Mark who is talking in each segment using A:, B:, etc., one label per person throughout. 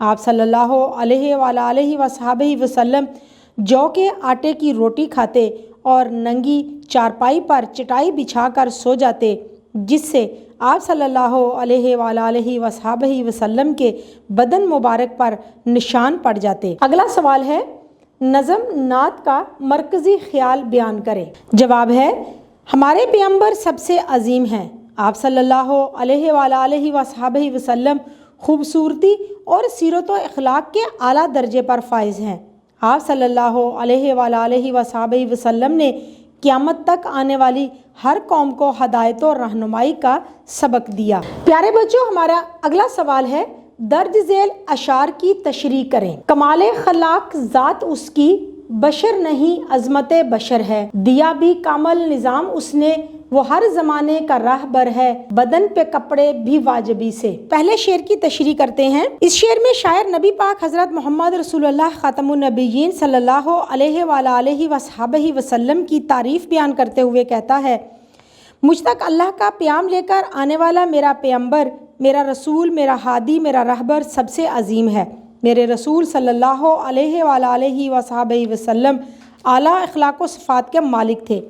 A: آپ صلی اللہ علیہ وآلہ وصحبہ وسلم جو کے آٹے کی روٹی کھاتے اور ننگی چارپائی پر چٹائی بچھا کر سو جاتے، جس سے آپ صلی اللہ علیہ وآلہ وصحبہ وسلم کے بدن مبارک پر نشان پڑ جاتے۔ اگلا سوال ہے، نظم نعت کا مرکزی خیال بیان کریں۔ جواب ہے، ہمارے پیغمبر سب سے عظیم ہیں۔ آپ صلی اللہ علیہ وآلہ وصحبہ وسلم خوبصورتی اور سیرت و اخلاق کے اعلیٰ درجے پر فائز ہیں۔ آپ صلی اللہ علیہ وآلہ وصحبہ وسلم نے قیامت تک آنے والی ہر قوم کو ہدایت و رہنمائی کا سبق دیا۔ پیارے بچوں، ہمارا اگلا سوال ہے، درج ذیل اشعار کی تشریح کریں۔ کمال خلاق ذات اس کی، بشر نہیں عظمت بشر ہے، دیا بھی کامل نظام اس نے، وہ ہر زمانے کا راہبر ہے، بدن پہ کپڑے بھی واجبی سے۔ پہلے شعر کی تشریح کرتے ہیں۔ اس شعر میں شاعر نبی پاک حضرت محمد رسول اللہ خاتم النبیین صلی اللہ علیہ وآلہ وصحبہ وسلم کی تعریف بیان کرتے ہوئے کہتا ہے، مجھ تک اللہ کا پیام لے کر آنے والا میرا پیغمبر، میرا رسول، میرا ہادی، میرا رہبر سب سے عظیم ہے۔ میرے رسول صلی اللہ علیہ وآلہ وصحبہ وسلم اعلیٰ اخلاق و صفات کے مالک تھے۔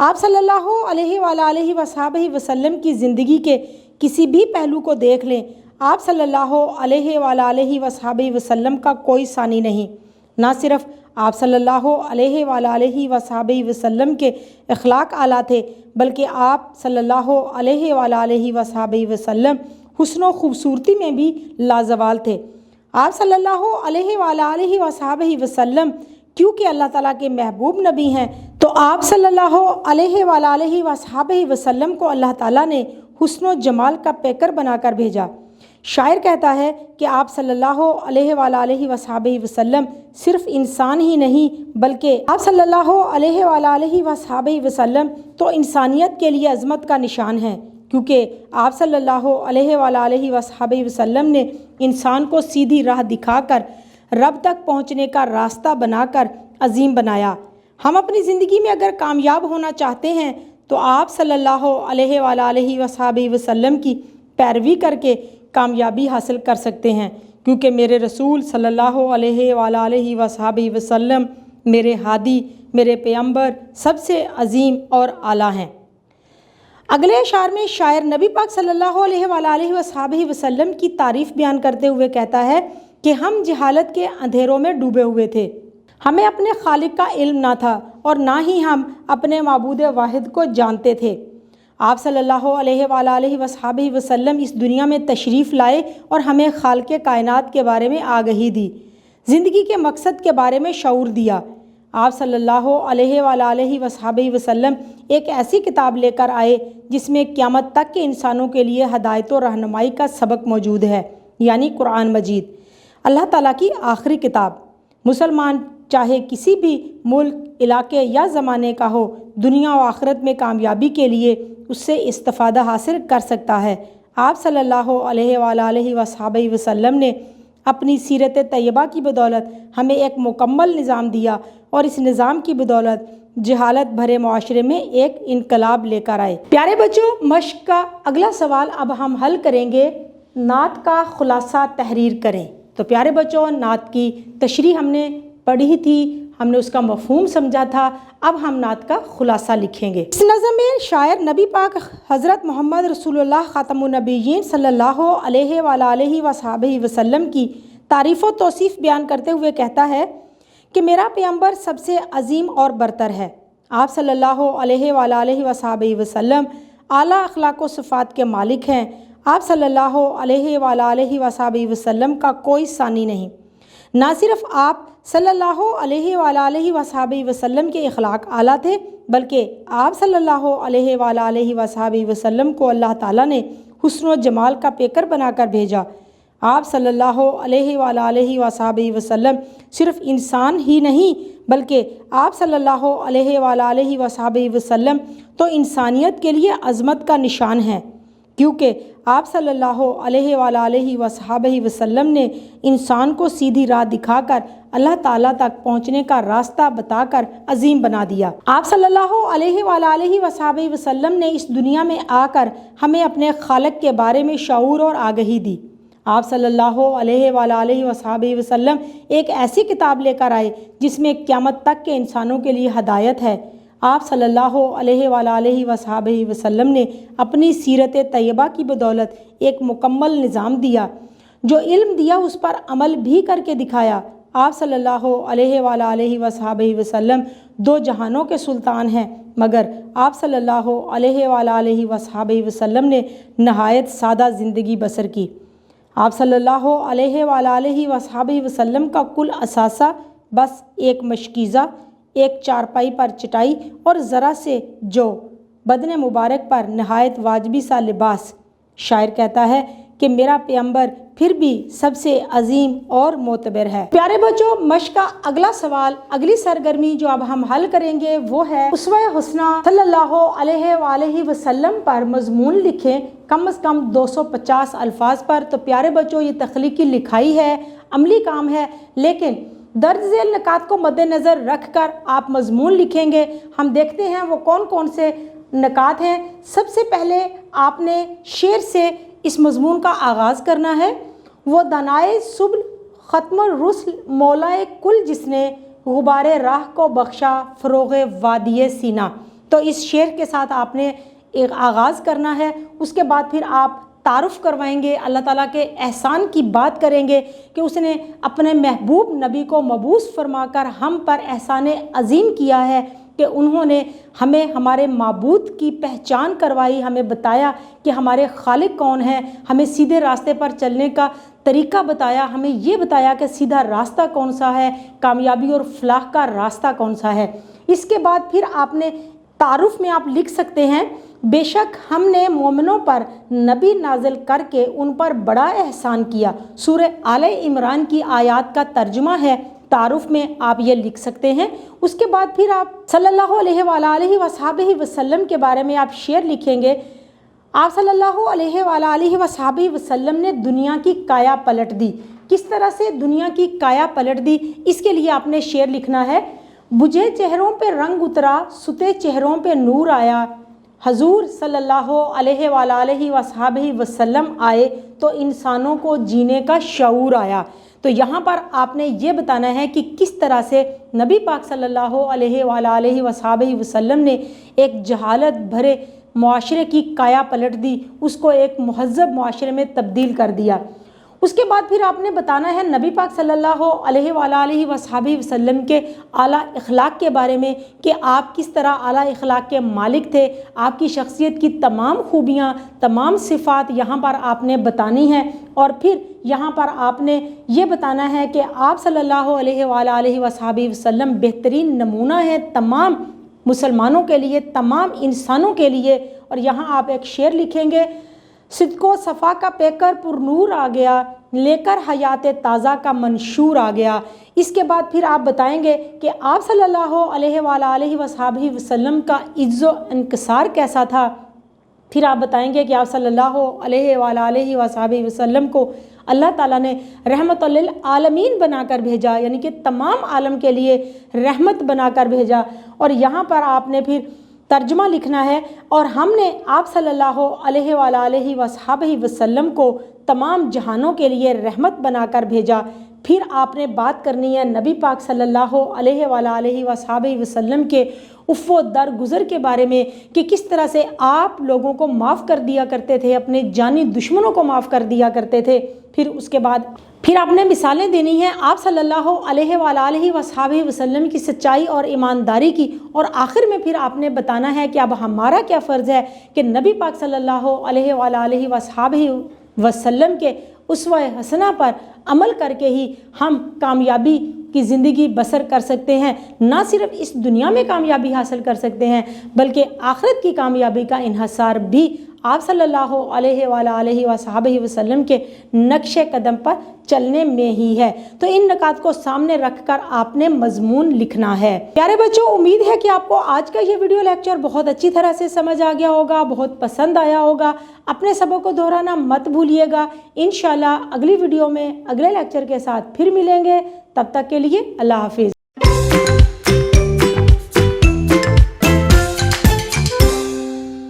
A: آپ صلی اللہ علیہ وآلہ وصحبہ وسلم کی زندگی کے کسی بھی پہلو کو دیکھ لیں، آپ صلی اللہ علیہ وآلہ وصحبہ وسلم کا کوئی ثانی نہیں۔ نہ صرف آپ صلی اللہ علیہ وآلہ وصحبہ وسلم کے اخلاق اعلیٰ تھے، بلکہ آپ صلی اللہ علیہ وآلہ وصحبہ وسلم حسن و خوبصورتی میں بھی لازوال تھے۔ آپ صلی اللہ علیہ وآلہ وصحبہ وسلم کیونکہ اللہ تعالیٰ کے محبوب نبی ہیں، تو آپ صلی اللہ علیہ وآلہ وصحبہ وسلم کو اللہ تعالیٰ نے حسن و جمال کا پیکر بنا کر بھیجا۔ شاعر کہتا ہے کہ آپ صلی اللہ علیہ وآلہ وصحبہ وسلم صرف انسان ہی نہیں، بلکہ آپ صلی اللہ علیہ وآلہ وصحبہ وسلم تو انسانیت کے لیے عظمت کا نشان ہے، کیونکہ آپ صلی اللہ علیہ وآلہ وصحبہ وسلم نے انسان کو سیدھی راہ دکھا کر رب تک پہنچنے کا راستہ بنا کر عظیم بنایا۔ ہم اپنی زندگی میں اگر کامیاب ہونا چاہتے ہیں تو آپ صلی اللہ علیہ وآلہ وصحبہ وسلم کی پیروی کر کے کامیابی حاصل کر سکتے ہیں، کیونکہ میرے رسول صلی اللہ علیہ وآلہ وصحبہ وسلم میرے ہادی، میرے پیغمبر سب سے عظیم اور اعلیٰ ہیں۔ اگلے اشعار میں شاعر نبی پاک صلی اللہ علیہ وآلہ وصحبہ وسلم کی تعریف بیان کرتے ہوئے کہتا ہے کہ ہم جہالت کے اندھیروں میں ڈوبے ہوئے تھے، ہمیں اپنے خالق کا علم نہ تھا اور نہ ہی ہم اپنے معبود واحد کو جانتے تھے۔ آپ صلی اللہ علیہ وآلہ وصحبہ وسلم اس دنیا میں تشریف لائے اور ہمیں خالق کائنات کے بارے میں آگہی دی، زندگی کے مقصد کے بارے میں شعور دیا۔ آپ صلی اللہ علیہ وآلہ وصحبہ وسلم ایک ایسی کتاب لے کر آئے جس میں قیامت تک کے انسانوں کے لیے ہدایت و رہنمائی کا سبق موجود ہے، یعنی قرآن مجید، اللہ تعالیٰ کی آخری کتاب۔ مسلمان چاہے کسی بھی ملک، علاقے یا زمانے کا ہو، دنیا و آخرت میں کامیابی کے لیے اس سے استفادہ حاصل کر سکتا ہے۔ آپ صلی اللہ علیہ وآلہ وصحبہ وسلم نے اپنی سیرت طیبہ کی بدولت ہمیں ایک مکمل نظام دیا، اور اس نظام کی بدولت جہالت بھرے معاشرے میں ایک انقلاب لے کر آئے۔ پیارے بچوں، مشق کا اگلا سوال اب ہم حل کریں گے، نعت کا خلاصہ تحریر کریں۔ تو پیارے بچوں، نعت کی تشریح ہم نے پڑھی تھی، ہم نے اس کا مفہوم سمجھا تھا، اب ہم نعت کا خلاصہ لکھیں گے۔ اس نظم میں شاعر نبی پاک حضرت محمد رسول اللہ خاتم النبیین صلی اللہ علیہ وآلہ وصحبہ وسلم کی تعریف و توصیف بیان کرتے ہوئے کہتا ہے کہ میرا پیغمبر سب سے عظیم اور برتر ہے۔ آپ صلی اللہ علیہ وآلہ وصحبہ وسلم اعلیٰ اخلاق و صفات کے مالک ہیں۔ آپ صلی اللہ علیہ وآلہ وصحبہ وسلم کا کوئی ثانی نہیں۔ نہ صرف آپ صلی اللہ علیہ وآلہ وصحبہ وسلم کے اخلاق اعلیٰ تھے، بلکہ آپ صلی اللہ علیہ وآلہ وصحبہ وسلم کو اللہ تعالیٰ نے حسن و جمال کا پیکر بنا کر بھیجا۔ آپ صلی اللہ علیہ وآلہ وصحبہ وسلم صرف انسان ہی نہیں، بلکہ آپ صلی اللہ علیہ وآلہ وصحبہ وسلم تو انسانیت کے لیے عظمت کا نشان ہے، کیونکہ آپ صلی اللہ علیہ وآلہ وصحبہ وسلم نے انسان کو سیدھی راہ دکھا کر اللہ تعالیٰ تک پہنچنے کا راستہ بتا کر عظیم بنا دیا۔ آپ صلی اللہ علیہ وآلہ وصحبہ وسلم نے اس دنیا میں آ کر ہمیں اپنے خالق کے بارے میں شعور اور آگہی دی۔ آپ صلی اللہ علیہ وسلم ایک ایسی کتاب لے کر آئے جس میں قیامت تک کے انسانوں کے لیے ہدایت ہے۔ آپ صلی اللہ علیہ وسلم نے اپنی سیرت طیبہ کی بدولت ایک مکمل نظام دیا، جو علم دیا اس پر عمل بھی کر کے دکھایا۔ آپ صلی اللہ علیہ وسلم دو جہانوں کے سلطان ہیں، مگر آپ صلی اللہ علیہ وسلم نے نہایت سادہ زندگی بسر کی۔ آپ صلی اللہ علیہ وسلم کا کل اثاثہ بس ایک مشکیزہ، ایک چارپائی پر چٹائی اور ذرا سے جو بدن مبارک پر نہایت واجبی سا لباس۔ شاعر کہتا ہے کہ میرا پیغمبر پھر بھی سب سے عظیم اور معتبر ہے۔ پیارے بچوں، مشق کا اگلا سوال، اگلی سرگرمی جو اب ہم حل کریں گے وہ ہے اسوہ حسنہ صلی اللہ علیہ وسلم پر مضمون لکھیں کم از کم 250 الفاظ پر۔ تو پیارے بچوں، یہ تخلیقی لکھائی ہے، عملی کام ہے، لیکن درج ذیل نکات کو مد نظر رکھ کر آپ مضمون لکھیں گے۔ ہم دیکھتے ہیں وہ کون کون سے نکات ہیں۔ سب سے پہلے آپ نے شعر سے اس مضمون کا آغاز کرنا ہے۔ وہ دانائے سبل ختم الرسل مولائے کل جس نے غبار راہ کو بخشا فروغ وادی سینا۔ تو اس شعر کے ساتھ آپ نے ایک آغاز کرنا ہے۔ اس کے بعد پھر آپ تعارف کروائیں گے، اللہ تعالیٰ کے احسان کی بات کریں گے کہ اس نے اپنے محبوب نبی کو مبعوث فرما کر ہم پر احسان عظیم کیا ہے کہ انہوں نے ہمیں ہمارے معبود کی پہچان کروائی، ہمیں بتایا کہ ہمارے خالق کون ہیں، ہمیں سیدھے راستے پر چلنے کا طریقہ بتایا، ہمیں یہ بتایا کہ سیدھا راستہ کون سا ہے، کامیابی اور فلاح کا راستہ کون سا ہے۔ اس کے بعد پھر آپ نے تعارف میں آپ لکھ سکتے ہیں، بے شک ہم نے مومنوں پر نبی نازل کر کے ان پر بڑا احسان کیا۔ سورہ آل عمران کی آیات کا ترجمہ ہے۔ تعارف میں آپ یہ لکھ سکتے ہیں۔ اس کے بعد پھر آپ صلی اللہ علیہ وسلم کے بارے میں آپ شعر لکھیں گے۔ آپ صلی اللہ علیہ وسلم نے دنیا کی کایا پلٹ دی۔ کس طرح سے دنیا کی کایا پلٹ دی، اس کے لیے آپ نے شعر لکھنا ہے۔ بجھے چہروں پہ رنگ اترا، ستے چہروں پہ نور آیا، حضور صلی اللہ علیہ وسلم آئے تو انسانوں کو جینے کا شعور آیا۔ تو یہاں پر آپ نے یہ بتانا ہے کہ کس طرح سے نبی پاک صلی اللہ علیہ وسلم نے ایک جہالت بھرے معاشرے کی کایا پلٹ دی، اس کو ایک مہذب معاشرے میں تبدیل کر دیا۔ اس کے بعد پھر آپ نے بتانا ہے نبی پاک صلی اللہ علیہ وسلم کے اعلیٰ اخلاق کے بارے میں کہ آپ کس طرح اعلیٰ اخلاق کے مالک تھے۔ آپ کی شخصیت کی تمام خوبیاں، تمام صفات یہاں پر آپ نے بتانی ہیں، اور پھر یہاں پر آپ نے یہ بتانا ہے کہ آپ صلی اللہ علیہ وسلم بہترین نمونہ ہیں تمام مسلمانوں کے لیے، تمام انسانوں کے لیے۔ اور یہاں آپ ایک شعر لکھیں گے، صدق و صفا کا پیکر پر نور آ گیا، لے کر حیات تازہ کا منشور آ گیا۔ اس کے بعد پھر آپ بتائیں گے کہ آپ صلی اللہ علیہ وسلم کا عز و انکسار کیسا تھا۔ پھر آپ بتائیں گے کہ آپ صلی اللہ علیہ وسلم کو اللہ تعالیٰ نے رحمت للعالمین بنا کر بھیجا، یعنی کہ تمام عالم کے لیے رحمت بنا کر بھیجا۔ اور یہاں پر آپ نے پھر ترجمہ لکھنا ہے، اور ہم نے آپ صلی اللہ علیہ وسلم کو تمام جہانوں کے لیے رحمت بنا کر بھیجا۔ پھر آپ نے بات کرنی ہے نبی پاک صلی اللہ علیہ وسلم کے عفو درگزر کے بارے میں کہ کس طرح سے آپ لوگوں کو معاف کر دیا کرتے تھے، اپنے جانی دشمنوں کو معاف کر دیا کرتے تھے۔ پھر اس کے بعد پھر آپ نے مثالیں دینی ہیں آپ صلی اللہ علیہ وسلم کی سچائی اور ایمانداری کی، اور آخر میں پھر آپ نے بتانا ہے کہ اب ہمارا کیا فرض ہے کہ نبی پاک صلی اللہ علیہ وسلم کے اسوہ حسنہ پر عمل کر کے ہی ہم کامیابی کی زندگی بسر کر سکتے ہیں۔ نہ صرف اس دنیا میں کامیابی حاصل کر سکتے ہیں بلکہ آخرت کی کامیابی کا انحصار بھی آپ صلی اللہ علیہ وسلم کے نقش قدم پر چلنے میں ہی ہے۔ تو ان نکات کو سامنے رکھ کر آپ نے مضمون لکھنا ہے۔ پیارے بچوں، امید ہے کہ آپ کو آج کا یہ ویڈیو لیکچر بہت اچھی طرح سے سمجھ آ گیا ہوگا، بہت پسند آیا ہوگا۔ اپنے سبق کو دہرانا مت بھولیے گا۔ انشاءاللہ اگلی ویڈیو میں اگلے لیکچر کے ساتھ پھر ملیں گے۔ تب تک کے لیے اللہ حافظ۔